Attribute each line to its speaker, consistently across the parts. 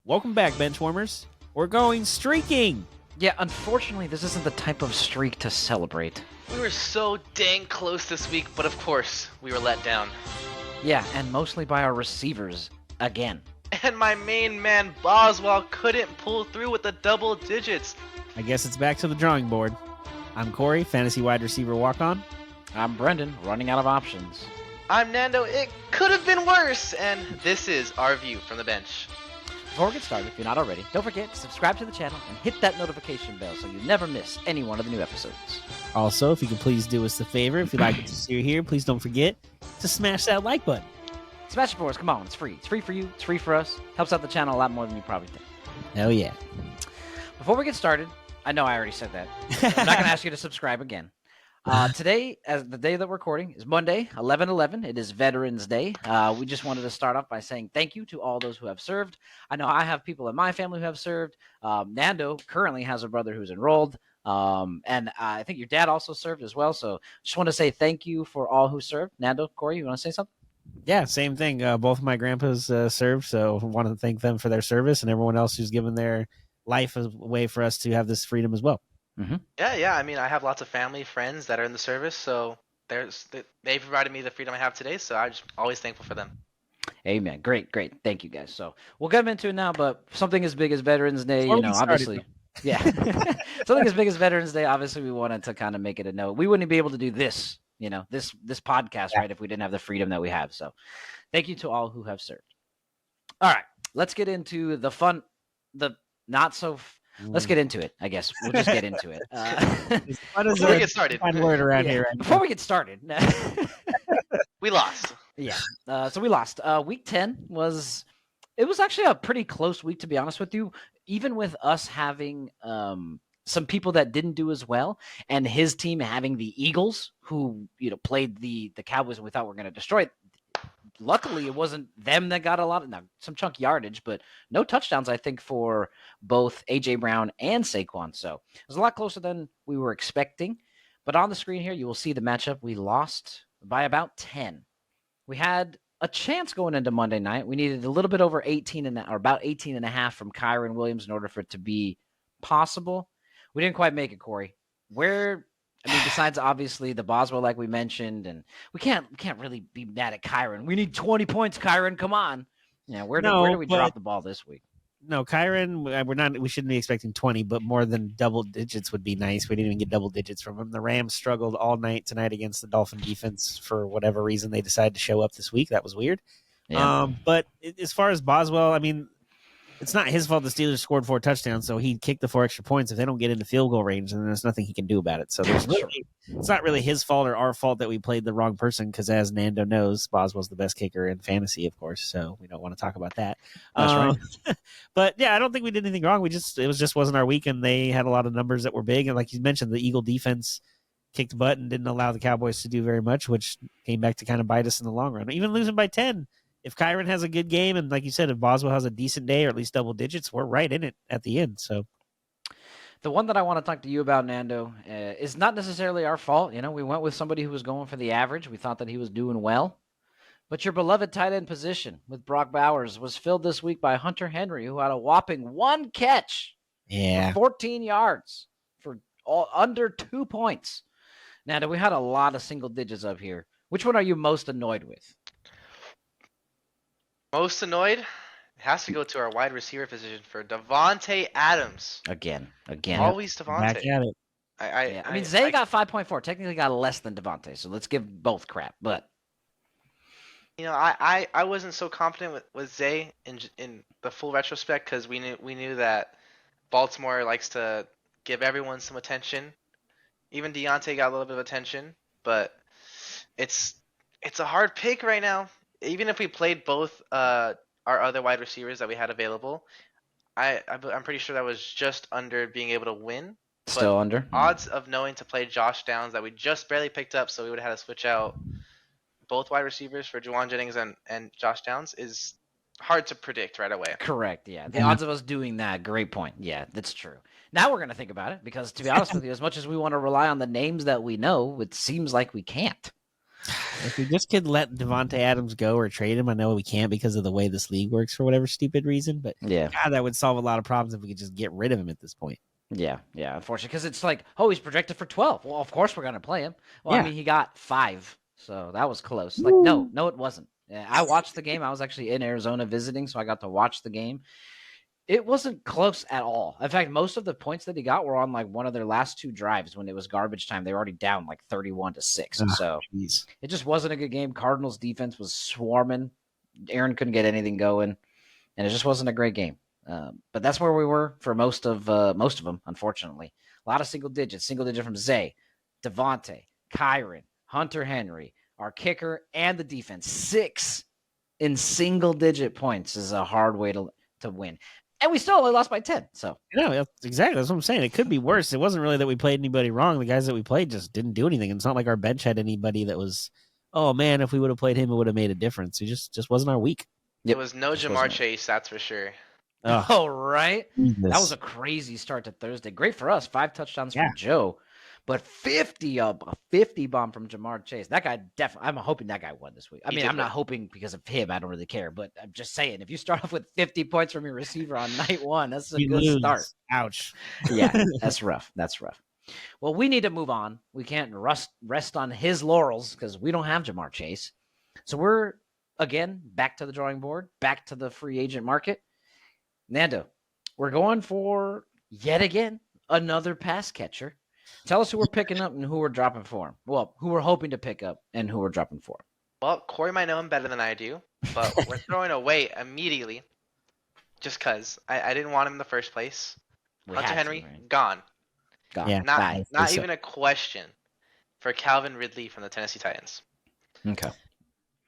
Speaker 1: Welcome back, Benchwarmers. We're going streaking.
Speaker 2: Yeah, unfortunately, this isn't the type of streak to celebrate.
Speaker 3: We were so dang close this week, but of course, we were let down.
Speaker 2: Yeah, and mostly by our receivers, again.
Speaker 3: And my main man, Boswell, couldn't pull through with the double digits.
Speaker 1: I guess it's back to the drawing board. I'm Corey, fantasy wide receiver walk-on.
Speaker 2: I'm Brendan, running out of options.
Speaker 3: I'm Nando, it could have been worse, and this is our view from the bench.
Speaker 2: Before we get started, if you're not already, don't forget to subscribe to the channel and hit that notification bell so you never miss any one of the new episodes.
Speaker 1: Also, if you could please do us a favor, if you like what you see here, please don't forget to smash that like button.
Speaker 2: Smash it for us, come on, it's free. It's free for you, it's free for us. Helps out the channel a lot more than you probably think.
Speaker 1: Hell yeah.
Speaker 2: Before we get started, I know I already said that. I'm not going to ask you to subscribe again. Today, as the day that we're recording, is Monday, 11/11. It is Veterans Day. We just wanted to start off by saying thank you to all those who have served. I know I have people in my family who have served. Nando currently has a brother who's enrolled. And I think your dad also served as well. So just want to say thank you for all who served. Nando, Corey, you want to say something?
Speaker 1: Yeah, same thing. Both of my grandpas served, so I want to thank them for their service and everyone else who's given their life a way for us to have this freedom as well.
Speaker 2: Mm-hmm.
Speaker 3: Yeah. I mean, I have lots of family, friends that are in the service, so they provided me the freedom I have today, so I'm just always thankful for them.
Speaker 2: Amen. Great. Thank you, guys. So we'll get into it now, but something as big as Veterans Day,
Speaker 1: Before we started,
Speaker 2: obviously. Yeah. Something as big as Veterans Day, obviously we wanted to kind of make it a note. We wouldn't be able to do this, this podcast, right, if we didn't have the freedom that we have. So thank you to all who have served. All right, let's get into the fun, let's get into it, I guess. We'll just get into it.
Speaker 3: Before we get started.
Speaker 1: Fun word around here. Right
Speaker 2: Before we get started.
Speaker 3: We lost.
Speaker 2: Yeah. So we lost. Week 10 was actually a pretty close week, to be honest with you. Even with us having some people that didn't do as well, and his team having the Eagles, who played the Cowboys and we thought were going to destroy it. Luckily, it wasn't them that got some chunk yardage, but no touchdowns, I think, for both A.J. Brown and Saquon. So it was a lot closer than we were expecting. But on the screen here, you will see the matchup. We lost by about 10. We had a chance going into Monday night. We needed a little bit over 18.5 from Kyron Williams in order for it to be possible. We didn't quite make it, Corey. Besides obviously the Boswell, like we mentioned, and we can't really be mad at Kyron. We need 20 points, Kyron. Come on. Yeah, where do we drop the ball this week?
Speaker 1: No, Kyron, we shouldn't be expecting 20, but more than double digits would be nice. We didn't even get double digits from him. The Rams struggled all night tonight against the Dolphin defense for whatever reason they decided to show up this week. That was weird.
Speaker 2: Yeah.
Speaker 1: But as far as Boswell, it's not his fault the Steelers scored 4 touchdowns, so he kicked the 4 extra points. If they don't get into field goal range, then there's nothing he can do about it. So it's not really his fault or our fault that we played the wrong person, because as Nando knows, Boswell's the best kicker in fantasy, of course, so we don't want to talk about that.
Speaker 2: That's right.
Speaker 1: But, yeah, I don't think we did anything wrong. It just wasn't our week, and they had a lot of numbers that were big. And like you mentioned, the Eagle defense kicked butt and didn't allow the Cowboys to do very much, which came back to kind of bite us in the long run. Even losing by 10. If Kyron has a good game, and like you said, if Boswell has a decent day or at least double digits, we're right in it at the end. So,
Speaker 2: the one that I want to talk to you about, Nando, is not necessarily our fault. We went with somebody who was going for the average. We thought that he was doing well. But your beloved tight end position with Brock Bowers was filled this week by Hunter Henry, who had a whopping 1 catch for 14 yards for under 2 points. Nando, we had a lot of single digits up here. Which one are you most annoyed with?
Speaker 3: Most annoyed? It has to go to our wide receiver position for Devontae Adams.
Speaker 2: Again.
Speaker 3: Always Devontae.
Speaker 1: back at it.
Speaker 2: Zay got 5.4. Technically got less than Devontae, so let's give both crap. But
Speaker 3: I wasn't so confident with Zay in the full retrospect, because we knew that Baltimore likes to give everyone some attention. Even Deontay got a little bit of attention, but it's a hard pick right now. Even if we played both our other wide receivers that we had available, I'm pretty sure that was just under being able to win.
Speaker 2: Still under.
Speaker 3: Odds of knowing to play Josh Downs that we just barely picked up, so we would have had to switch out both wide receivers for Juwan Jennings and Josh Downs, is hard to predict right away.
Speaker 2: Correct, yeah. The odds of us doing that, great point. Yeah, that's true. Now we're going to think about it, because to be honest with you, as much as we want to rely on the names that we know, it seems like we can't.
Speaker 1: If we just could let Devontae Adams go or trade him, I know we can't because of the way this league works for whatever stupid reason, but
Speaker 2: Yeah.
Speaker 1: God, that would solve a lot of problems if we could just get rid of him at this point.
Speaker 2: Yeah, unfortunately, because it's like, oh, he's projected for 12. Well, of course we're gonna play him. Well, I
Speaker 1: Yeah.
Speaker 2: mean, he got 5, so that was close. Like, no, it wasn't. Yeah, I watched the game. I was actually in Arizona visiting, so I got to watch the game. It wasn't close at all. In fact, most of the points that he got were on like one of their last 2 drives when it was garbage time. They were already down like 31-6. So
Speaker 1: Jeez.
Speaker 2: it just wasn't a good game. Cardinals defense was swarming. Aaron couldn't get anything going, and it just wasn't a great game. But that's where we were for most of them, unfortunately. A lot of single digit from Zay, Devontae, Kyron, Hunter Henry, our kicker, and the defense. 6 in single digit points is a hard way to win. And we still only lost by 10. So
Speaker 1: No, exactly. That's what I'm saying. It could be worse. It wasn't really that we played anybody wrong. The guys that we played just didn't do anything. And it's not like our bench had anybody that was, oh man, if we would have played him, it would have made a difference. It just wasn't our week.
Speaker 3: It was no
Speaker 2: Just
Speaker 3: Jamar
Speaker 2: wasn't it.
Speaker 3: Chase, that's for sure.
Speaker 1: Ugh,
Speaker 2: Oh, right.
Speaker 1: Jesus.
Speaker 2: That was a crazy start to Thursday. Great for us. 5 touchdowns
Speaker 1: Yeah.
Speaker 2: from Joe, but 50 bomb from Jamar Chase. That guy definitely. I'm hoping that guy won this week. I
Speaker 3: He
Speaker 2: mean,
Speaker 3: did
Speaker 2: I'm not
Speaker 3: win.
Speaker 2: hoping because of him. I don't really care, but I'm just saying, if you start off with 50 points from your receiver on night 1, that's a
Speaker 1: We
Speaker 2: good
Speaker 1: lose.
Speaker 2: start.
Speaker 1: Ouch.
Speaker 2: Yeah, that's rough. That's rough. Well, we need to move on. We can't rest on his laurels because we don't have Jamar Chase. So we're again back to the drawing board, back to the free agent market. Nando, we're going for yet again another pass catcher. Tell us who we're picking up and who we're dropping for him. Well, who we're hoping to pick up and who we're dropping for him.
Speaker 3: Well, Corey might know him better than I do, but we're throwing away immediately just because I didn't want him in the first place.
Speaker 2: We
Speaker 3: Hunter
Speaker 2: had to,
Speaker 3: Henry,
Speaker 2: right?
Speaker 3: gone.
Speaker 2: Gone.
Speaker 1: Yeah.
Speaker 2: Bye.
Speaker 3: Not
Speaker 1: so.
Speaker 3: even a question for Calvin Ridley from the Tennessee Titans.
Speaker 2: Okay.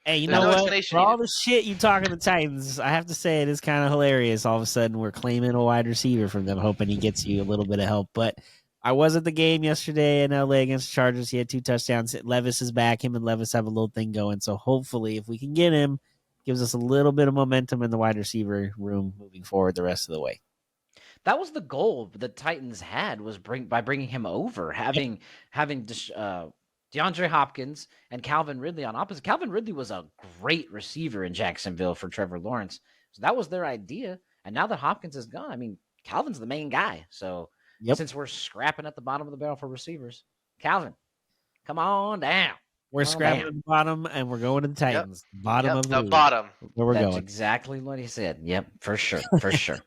Speaker 1: Hey, you
Speaker 3: There's
Speaker 1: know
Speaker 3: no
Speaker 1: what?
Speaker 3: explanation
Speaker 1: For all
Speaker 3: needed.
Speaker 1: the shit you talk of the Titans, I have to say it is kind of hilarious. All of a sudden, we're claiming a wide receiver from them, hoping he gets you a little bit of help. But I was at the game yesterday in LA against the Chargers. He had 2 touchdowns. Levis is back. Him and Levis have a little thing going. So hopefully, if we can get him, gives us a little bit of momentum in the wide receiver room moving forward the rest of the way.
Speaker 2: That was the goal the Titans had, was bringing him over, having DeAndre Hopkins and Calvin Ridley on opposite. Calvin Ridley was a great receiver in Jacksonville for Trevor Lawrence. So that was their idea. And now that Hopkins is gone, I mean, Calvin's the main guy. So since we're scrapping at the bottom of the barrel for receivers, Calvin, come on down.
Speaker 1: We're scrapping at the bottom, and we're going to the Titans. Bottom of
Speaker 3: the
Speaker 1: league.
Speaker 3: bottom.
Speaker 1: Where we're
Speaker 2: That's
Speaker 1: going.
Speaker 2: exactly what he said. Yep, for sure, for sure.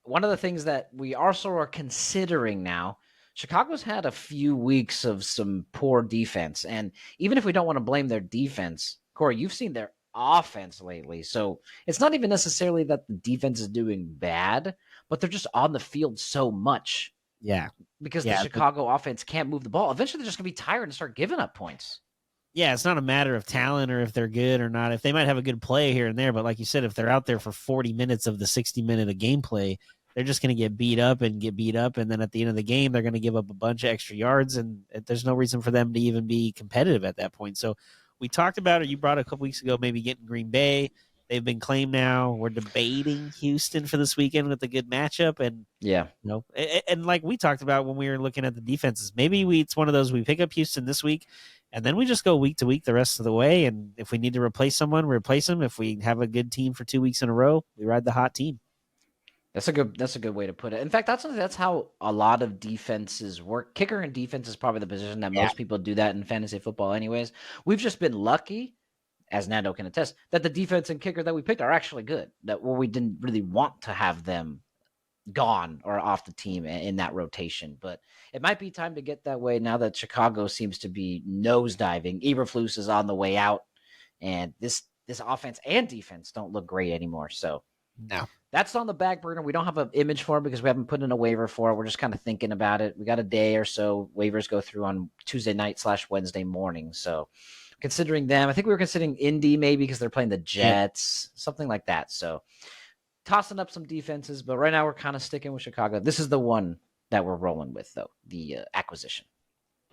Speaker 2: One of the things that we also are considering now, Chicago's had a few weeks of some poor defense. And even if we don't want to blame their defense, Corey, you've seen their offense lately. So it's not even necessarily that the defense is doing bad, but they're just on the field so much.
Speaker 1: Yeah.
Speaker 2: Because the Chicago offense can't move the ball. Eventually, they're just going to be tired and start giving up points.
Speaker 1: Yeah, it's not a matter of talent or if they're good or not. If they might have a good play here and there, but like you said, if they're out there for 40 minutes of the 60-minute of gameplay, they're just going to get beat up. And then at the end of the game, they're going to give up a bunch of extra yards, and there's no reason for them to even be competitive at that point. So we talked about it. You brought it a couple weeks ago, maybe getting Green Bay. They've been claimed now. We're debating Houston for this weekend with a good matchup. And and like we talked about when we were looking at the defenses, maybe it's one of those, we pick up Houston this week, and then we just go week to week the rest of the way. And if we need to replace someone, we replace them. If we have a good team for 2 weeks in a row, we ride the hot team.
Speaker 2: That's a good way to put it. In fact, that's how a lot of defenses work. Kicker and defense is probably the position that most people do that in fantasy football anyways. We've just been lucky, as Nando can attest, that the defense and kicker that we picked are actually good. That we didn't really want to have them gone or off the team in that rotation. But it might be time to get that way now that Chicago seems to be nosediving. Eberflus is on the way out, and this offense and defense don't look great anymore. So
Speaker 1: no.
Speaker 2: That's on the back burner. We don't have an image for it because we haven't put in a waiver for it. We're just kind of thinking about it. We got a day or so. Waivers go through on Tuesday night / Wednesday morning. So considering them, I think we were considering Indy maybe because they're playing the Jets, something like that. So tossing up some defenses, but right now we're kind of sticking with Chicago. This is the one that we're rolling with, though, the acquisition.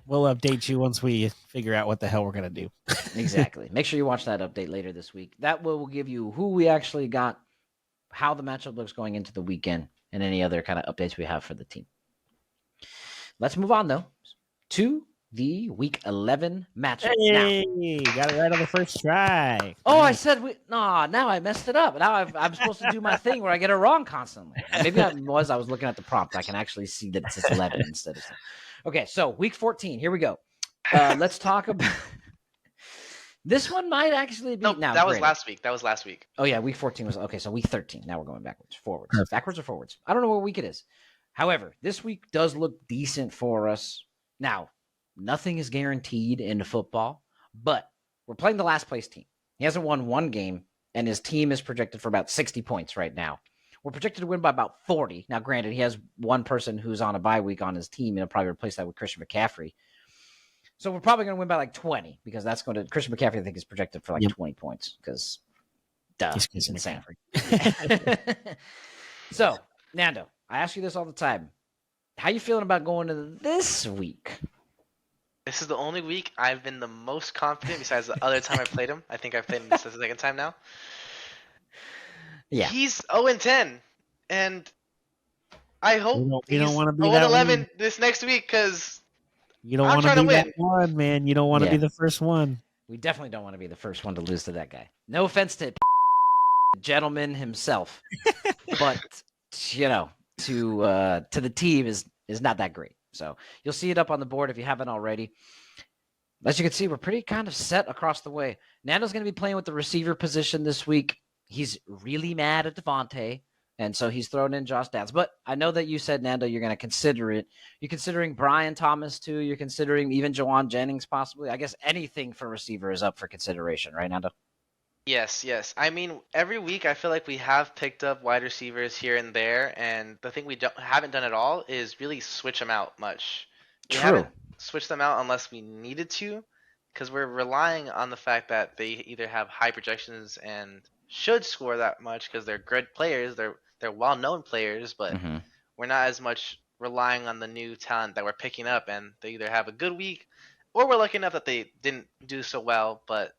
Speaker 1: We'll update you once we figure out what the hell we're going to do.
Speaker 2: Exactly. Make sure you watch that update later this week. That will give you who we actually got, how the matchup looks going into the weekend, and any other kind of updates we have for the team. Let's move on, though, to the Week 11 matchup. Now,
Speaker 1: Hey, got it right on the first try.
Speaker 2: oh, I
Speaker 1: Nice.
Speaker 2: said now I messed it up. Now I'm supposed to do my thing where I get it wrong constantly. Maybe I was looking at the prompt. I can actually see that it says 11 instead of. Okay, so Week 14. Here we go. Let's talk about. This one might actually be.
Speaker 3: No,
Speaker 2: now,
Speaker 3: that was
Speaker 2: granted.
Speaker 3: last week. That was last week.
Speaker 2: Oh yeah, Week 14 was okay. So Week 13. Now we're going backwards, forwards,
Speaker 1: Perfect.
Speaker 2: backwards or forwards. I don't know what week it is. However, this week does look decent for us. Now, nothing is guaranteed in football, but we're playing the last place team. He hasn't won one game, and his team is projected for about 60 points right now. We're projected to win by about 40. Now, granted, he has one person who's on a bye week on his team, and he'll probably replace that with Christian McCaffrey. So we're probably going to win by like 20 because that's going to Christian McCaffrey. I think is projected for like 20 points because, he's insane. So, Nando, I ask you this all the time: how you feeling about going to this week?
Speaker 3: This is the only week I've been the most confident besides the other time I played him. I think I've played him this is the second time now.
Speaker 2: Yeah.
Speaker 3: He's 0-10, and I hope
Speaker 1: You don't
Speaker 3: he's
Speaker 1: want to be that
Speaker 3: 0-11
Speaker 1: one.
Speaker 3: this next week because
Speaker 1: You don't
Speaker 3: I'm
Speaker 1: want to
Speaker 3: trying to
Speaker 1: be that
Speaker 3: win.
Speaker 1: one, man. You don't want to
Speaker 2: Yeah.
Speaker 1: be the first one.
Speaker 2: We definitely don't want to be the first one to lose to that guy. No offense to the gentleman himself, but to the team is not that great. So you'll see it up on the board if you haven't already. As you can see, we're pretty kind of set across the way. Nando's going to be playing with the receiver position this week. He's really mad at Devontae, and so he's thrown in Josh Downs. But I know that you said, Nando, you're going to consider it. You're considering Brian Thomas, too. You're considering even Jawan Jennings, possibly. I guess anything for receiver is up for consideration, right, Nando?
Speaker 3: Yes. I mean, every week I feel like we have picked up wide receivers here and there, and the thing we haven't done at all is really switch them out much. We
Speaker 2: True.
Speaker 3: haven't switched them out unless we needed to, because we're relying on the fact that they either have high projections and should score that much because they're good players, they're well-known players, but we're not as much relying on the new talent that we're picking up, and they either have a good week or we're lucky enough that they didn't do so well, but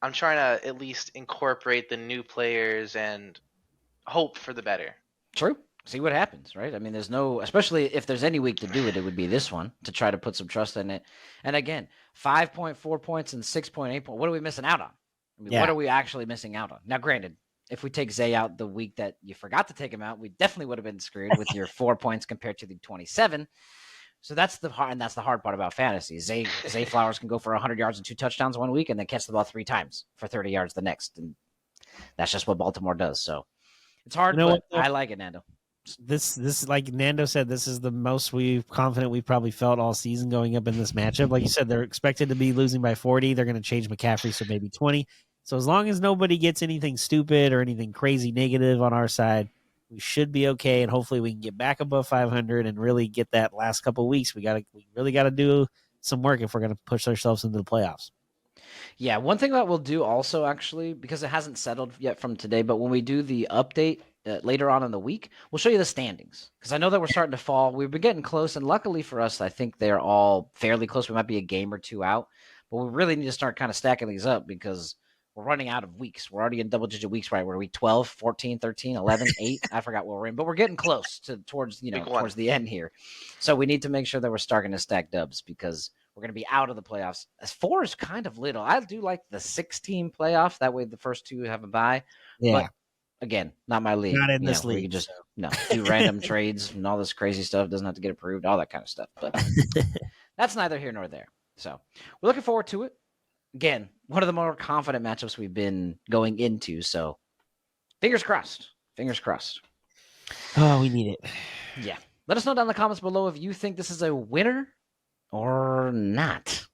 Speaker 3: I'm trying to at least incorporate the new players and hope for the better.
Speaker 2: True. See what happens, right? I mean, there's no, especially if there's any week to do it, it would be this one to try to put some trust in it. And again, 5.4 points and 6.8 points. What are we missing out on? I mean, what are we actually missing out on? Now, granted, if we take Zay out the week that you forgot to take him out, we definitely would have been screwed with your 4 points compared to the 27. So that's the hard part about fantasy. Zay Flowers can go for 100 yards and 2 touchdowns one week and then catch the ball 3 times for 30 yards the next. And that's just what Baltimore does. So it's hard, but I like it, Nando.
Speaker 1: This like Nando said, this is the most confident we've probably felt all season going up in this matchup. Like you said, they're expected to be losing by 40. They're going to change McCaffrey, so maybe 20. So as long as nobody gets anything stupid or anything crazy negative on our side, we should be okay, and hopefully we can get back above 500 and really get that last couple of weeks. We really got to do some work if we're going to push ourselves into the playoffs.
Speaker 2: Yeah, one thing that we'll do also, actually, because it hasn't settled yet from today, but when we do the update later on in the week, we'll show you the standings, because I know that we're starting to fall. We've been getting close, and luckily for us, I think they're all fairly close. We might be a game or two out, but we really need to start kind of stacking these up because we're running out of weeks. We're already in double-digit weeks, right? Where are we 12, 14, 13, 11, 8? I forgot what we're in, but we're getting close towards the end here. So we need to make sure that we're starting to stack dubs because we're going to be out of the playoffs. As 4 is kind of little. I do like the 6-team playoff. That way the first 2 have a bye.
Speaker 1: Yeah.
Speaker 2: But again, not my league.
Speaker 1: Not in this league.
Speaker 2: We can just do random trades and all this crazy stuff. Doesn't have to get approved, all that kind of stuff. But that's neither here nor there. So we're looking forward to it. Again, one of the more confident matchups we've been going into. So fingers crossed. Fingers crossed.
Speaker 1: Oh, we need it.
Speaker 2: Yeah. Let us know down in the comments below if you think this is a winner or not.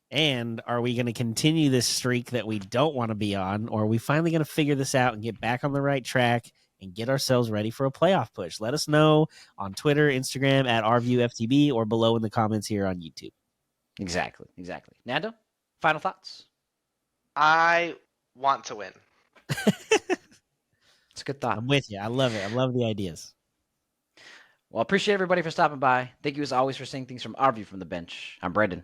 Speaker 1: And are we going to continue this streak that we don't want to be on, or are we finally going to figure this out and get back on the right track and get ourselves ready for a playoff push? Let us know on Twitter, Instagram at RViewFTB, or below in the comments here on YouTube.
Speaker 2: Exactly. Nando, final thoughts?
Speaker 3: I want to win.
Speaker 2: It's a good thought.
Speaker 1: I'm with you. I love it. I love the ideas.
Speaker 2: Well, I appreciate everybody for stopping by. Thank you as always for seeing things from our view from the bench. I'm Brendan.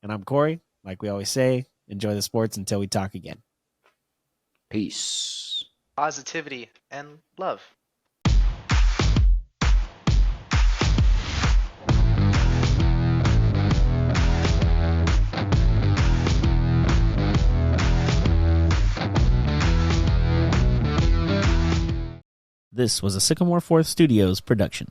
Speaker 1: And I'm Corey. Like we always say, enjoy the sports until we talk again.
Speaker 2: Peace.
Speaker 3: Positivity and love.
Speaker 1: This was a Sycamore Fourth Studios production.